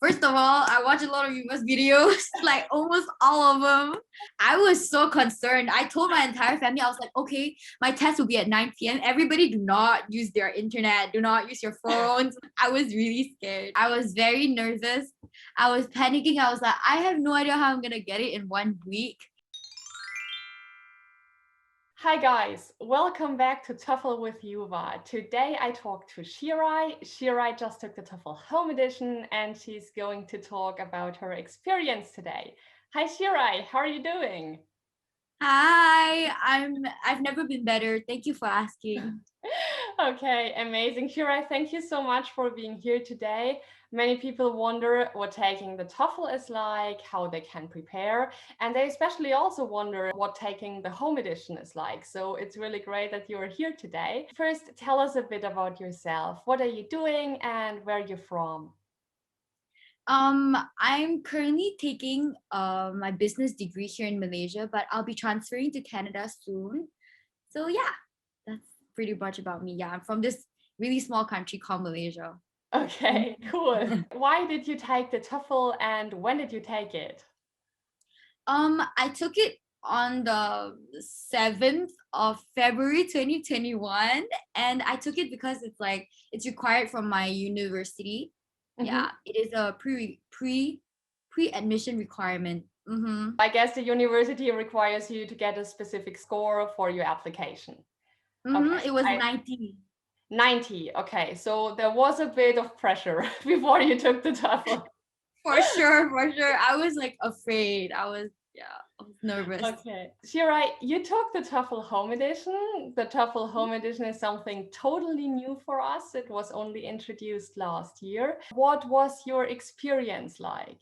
First of all, I watch a lot of Juva's videos, like almost all of them. I was so concerned. I told my entire family, I was like, okay, my test will be at 9 p.m. Everybody do not use their internet, do not use your phones. I was really scared. I was very nervous. I was panicking. I was like, I have no idea how I'm gonna get it in 1 week. Hi guys, welcome back to TOEFL with Juva. Today I talk to Shiray. Shiray just took the TOEFL Home Edition and she's going to talk about her experience today. Hi Shiray, how are you doing? Hi, I've never been better. Thank you for asking. Okay, amazing. Shiray, thank you so much for being here today. Many people wonder what taking the TOEFL is like, how they can prepare, and they especially also wonder what taking the home edition is like. So it's really great that you're here today. First, tell us a bit about yourself. What are you doing and where are you from? I'm currently taking my business degree here in Malaysia, but I'll be transferring to Canada soon. So yeah, that's pretty much about me. Yeah, I'm from this really small country called Malaysia. Okay, cool. Why did you take the TOEFL and when did you take it? I took it on the 7th of February 2021, and I took it because it's required from my university. Yeah, it is a pre-admission requirement. I guess the university requires you to get a specific score for your application. Okay. It was 90. 90. Okay, so there was a bit of pressure before you took the TOEFL. For sure, for sure. I was like afraid. I was nervous. Okay. Shiray, you took the TOEFL Home Edition. The TOEFL Home Edition is something totally new for us. It was only introduced last year. What was your experience like?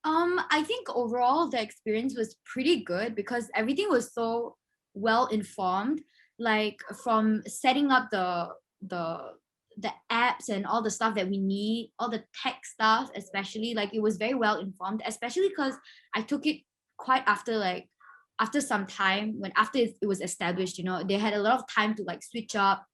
I think overall the experience was pretty good because everything was so well informed. Like from setting up the the apps and all the stuff that we need, all the tech stuff, especially like it was very well informed, especially because I took it quite after some time when after it was established, they had a lot of time to like switch up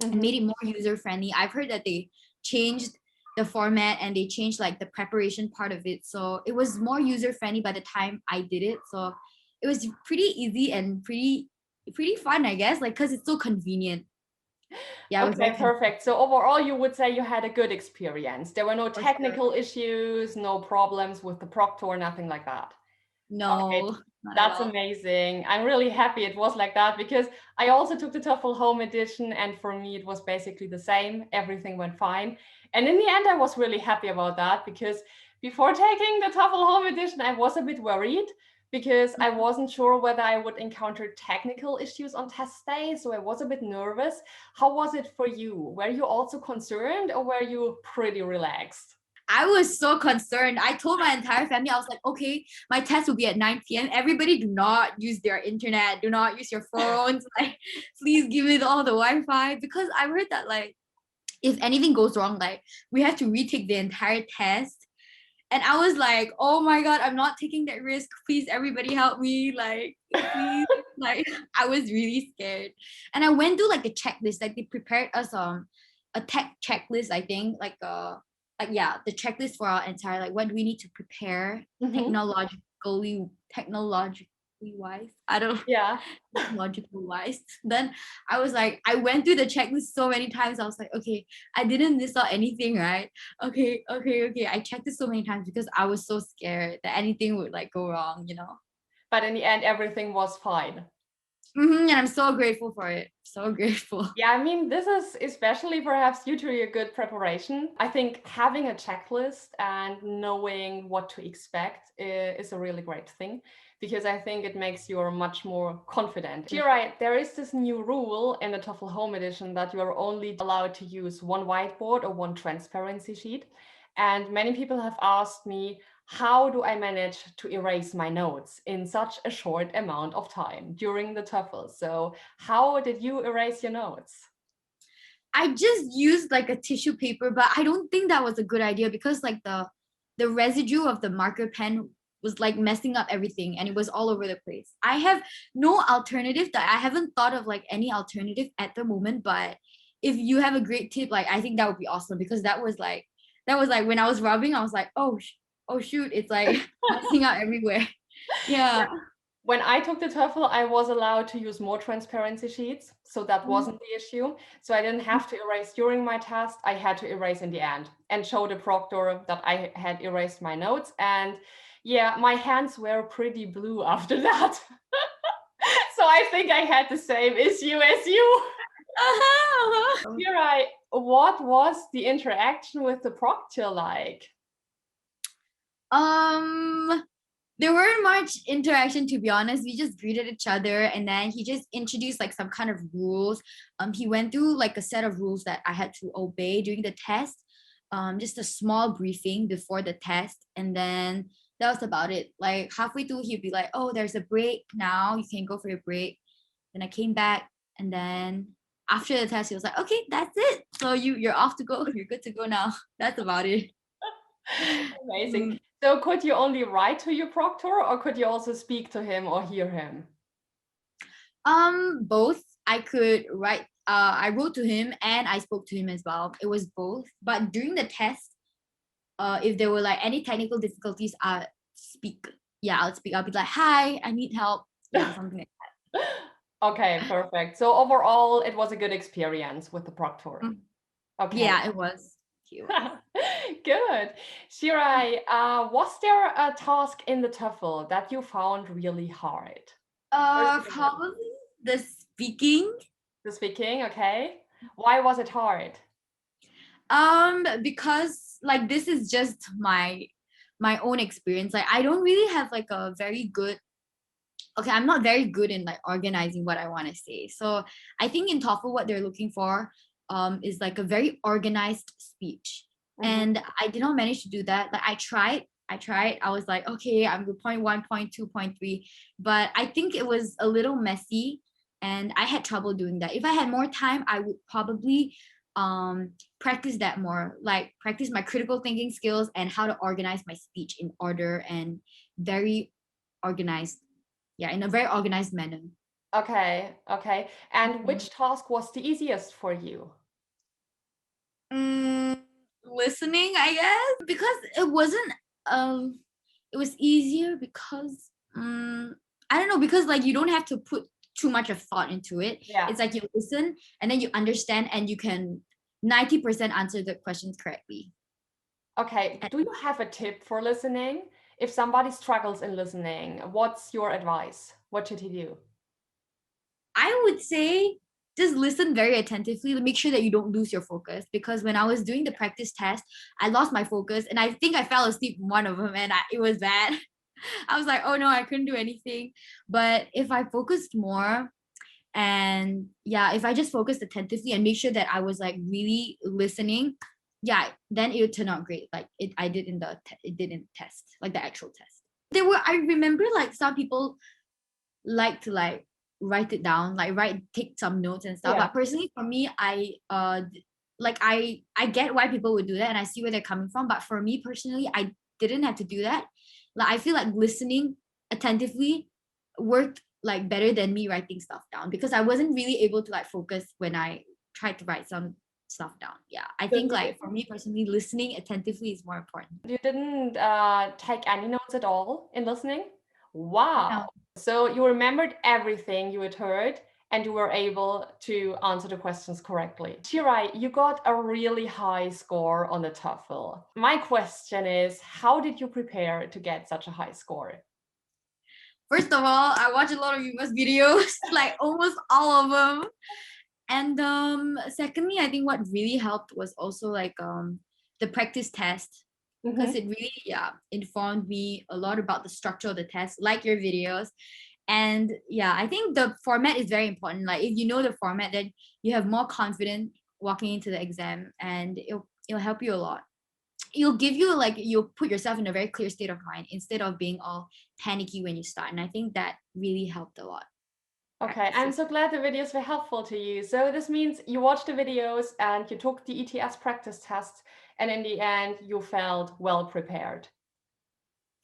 and made it more user friendly. I've heard that they changed the format and they changed like the preparation part of it, so it was more user friendly by the time I did it. So it was pretty easy and pretty fun, I guess, like because it's so convenient. Yeah, it was very Okay, perfect. So overall, you would say you had a good experience. There were no for sure. technical issues, no problems with the proctor, nothing like that. Okay, No, not at that's all. amazing. I'm really happy it was like that because I also took the TOEFL Home Edition and for me it was basically the same. Everything went fine. And in the end, I was really happy about that because before taking the TOEFL Home Edition, I was a bit worried because I wasn't sure whether I would encounter technical issues on test day. So I was a bit nervous. How was it for you? Were you also concerned or were you pretty relaxed? I was so concerned. I told my entire family, I was like, okay, my test will be at 9 p.m. Everybody do not use their internet, do not use your phones. Like, please give me all the Wi-Fi. Because I heard that like if anything goes wrong, like we have to retake the entire test. And I was like, oh my God, I'm not taking that risk. Please, everybody help me. Like, please. Like, I was really scared. And I went through like a checklist. Like they prepared us a tech checklist, I think, like yeah, the checklist for our entire like what do we need to prepare technologically wise. I don't Yeah. technological wise. Then I was like, I went through the checklist so many times. I was like, okay, I didn't miss out anything, right? Okay. I checked it so many times because I was so scared that anything would like go wrong. But in the end, everything was fine. And I'm so grateful for it. So grateful. Yeah, I mean, this is especially perhaps due to your good preparation. I think having a checklist and knowing what to expect is a really great thing because I think it makes you much more confident. You're right, there is this new rule in the TOEFL Home Edition that you are only allowed to use one whiteboard or one transparency sheet. And many people have asked me, how do I manage to erase my notes in such a short amount of time during the TOEFL? So how did you erase your notes? I just used like a tissue paper, but I don't think that was a good idea because like the residue of the marker pen was like messing up everything and it was all over the place. I have no alternative that I haven't thought of like any alternative at the moment, but if you have a great tip, like I think that would be awesome because that was like that was like when I was rubbing, I was like, oh shoot, it's like messing out everywhere. Yeah. When I took the TOEFL, I was allowed to use more transparency sheets, so that Mm. wasn't the issue. So I didn't have to erase during my test. I had to erase in the end and show the proctor that I had erased my notes. And yeah, my hands were pretty blue after that. So I think I had the same issue as you. Shiray, what was the interaction with the proctor like? There weren't much interaction, to be honest. We just greeted each other, and then he just introduced like some kind of rules. He went through like a set of rules that I had to obey during the test. Just a small briefing before the test, and then that was about it. Like halfway through, he'd be like, "Oh, there's a break now. You can go for your break." Then I came back, and then after the test, he was like, "Okay, that's it. So you're off to go. You're good to go now." That's about it. Amazing. So could you only write to your proctor, or could you also speak to him or hear him? Both. I could write. I wrote to him and I spoke to him as well. It was both. But during the test, if there were like any technical difficulties, I'll speak. Yeah, I'll speak. I'll be like, "Hi, I need help." Yeah, something like that. Okay, perfect. So overall, it was a good experience with the proctor. Okay. Yeah, it was cute. Good. Shiray, was there a task in the TOEFL that you found really hard? Probably the speaking. The speaking, okay. Why was it hard? Because like this is just my own experience. Like I don't really have like a very good, okay, I'm not very good in like organizing what I want to say. So I think in TOEFL what they're looking for is like a very organized speech. And I did not manage to do that. Like I tried. I was like, okay, I'm with point 1, point 2, point 3. But I think it was a little messy and I had trouble doing that. If I had more time, I would probably practice that more, like practice my critical thinking skills and how to organize my speech in order and very organized. Yeah, in a very organized manner. Okay, okay. And which task was the easiest for you? Listening, I guess, because it was easier because I don't know, because like you don't have to put too much of thought into it. Yeah. It's like you listen and then you understand and you can 90% answer the questions correctly. Okay, do you have a tip for listening? If somebody struggles in listening, what's your advice? What should he do? I would say just listen very attentively to make sure that you don't lose your focus. Because when I was doing the practice test, I lost my focus and I think I fell asleep in one of them and it was bad. I was like, oh no, I couldn't do anything. But if I focused more and yeah, if I just focused attentively and make sure that I was like really listening, yeah, then it would turn out great. Like it did in the test, like the actual test. I remember like some people like to like write it down, like take some notes and stuff. Yeah. But personally for me, I get why people would do that and I see where they're coming from. But for me personally, I didn't have to do that. Like I feel like listening attentively worked like better than me writing stuff down because I wasn't really able to like focus when I tried to write some stuff down. Yeah, I think like for me personally, listening attentively is more important. You didn't take any notes at all in listening? Wow. No. So you remembered everything you had heard and you were able to answer the questions correctly. Shiray, you got a really high score on the TOEFL. My question is, how did you prepare to get such a high score? First of all, I watch a lot of Juva's videos, like almost all of them. And secondly, I think what really helped was also like the practice test because it really informed me a lot about the structure of the test, like your videos. And yeah, I think the format is very important. Like if you know the format, then you have more confidence walking into the exam and it'll help you a lot. It'll give you like, you'll put yourself in a very clear state of mind instead of being all panicky when you start. And I think that really helped a lot. Okay, I'm so glad the videos were helpful to you. So this means you watched the videos and you took the ETS practice test, and in the end, you felt well prepared.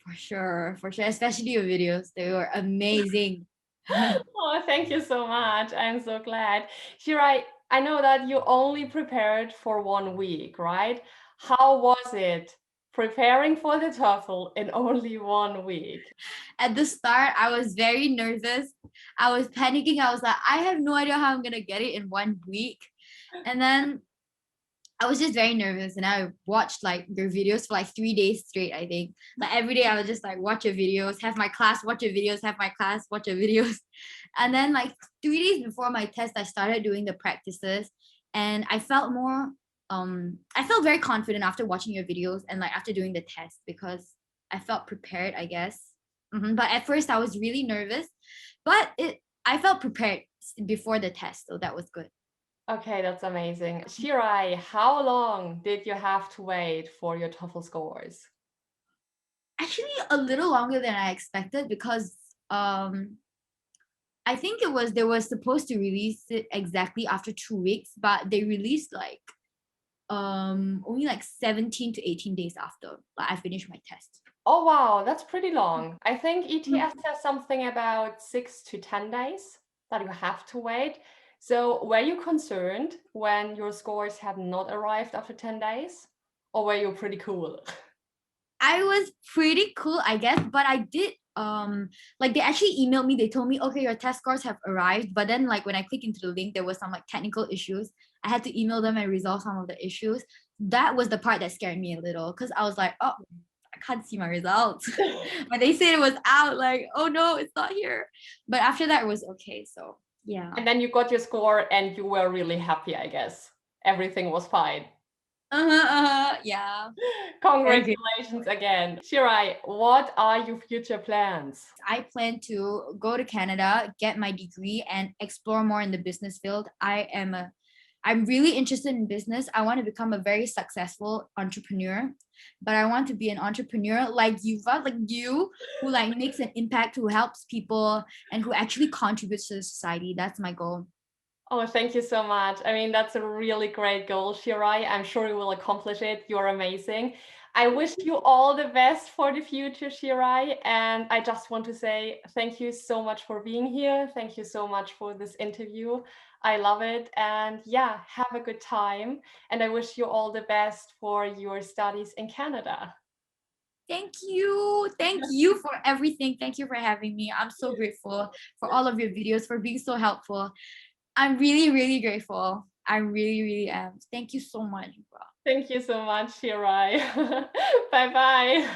For sure, especially your videos. They were amazing. Oh, thank you so much. I'm so glad. Shiray, I know that you only prepared for 1 week, right? How was it preparing for the TOEFL in only 1 week? At the start, I was very nervous. I was panicking. I was like, I have no idea how I'm gonna get it in 1 week. And then I was just very nervous, and I watched like their videos for like 3 days straight, I think. Like every day I would just like watch your videos, have my class, watch your videos, have my class, watch your videos. And then like 3 days before my test, I started doing the practices, and I felt very confident after watching your videos and like after doing the test, because I felt prepared, I guess. But at first I was really nervous, but I felt prepared before the test, so that was good. Okay, that's amazing. Shiray, how long did you have to wait for your TOEFL scores? Actually, a little longer than I expected, because I think they were supposed to release it exactly after 2 weeks, but they released like only like 17 to 18 days after like I finished my test. Oh, wow, that's pretty long. I think Mm. ETS says something about 6 to 10 days that you have to wait. So were you concerned when your scores had not arrived after 10 days? Or were you pretty cool? I was pretty cool, I guess, but I did like they actually emailed me. They told me, okay, your test scores have arrived, but then like when I click into the link, there was some like technical issues. I had to email them and resolve some of the issues. That was the part that scared me a little, because I was like, oh, I can't see my results. But they said it was out, like, oh no, it's not here. But after that, it was okay. So yeah. And then you got your score and you were really happy, I guess. Everything was fine. Yeah. Very good. Congratulations again. Shiray, what are your future plans? I plan to go to Canada, get my degree, and explore more in the business field. I'm really interested in business. I want to become a very successful entrepreneur, but I want to be an entrepreneur like Juva, like you, who like makes an impact, who helps people, and who actually contributes to the society. That's my goal. Oh, thank you so much. I mean, that's a really great goal, Shiray. I'm sure you will accomplish it. You're amazing. I wish you all the best for the future, Shiray. And I just want to say thank you so much for being here. Thank you so much for this interview. I love it. And yeah, have a good time. And I wish you all the best for your studies in Canada. Thank you. Thank you for everything. Thank you for having me. I'm so grateful for all of your videos, for being so helpful. I'm really, really grateful. I really, really am. Thank you so much, bro. Thank you so much, Shiray. Bye bye.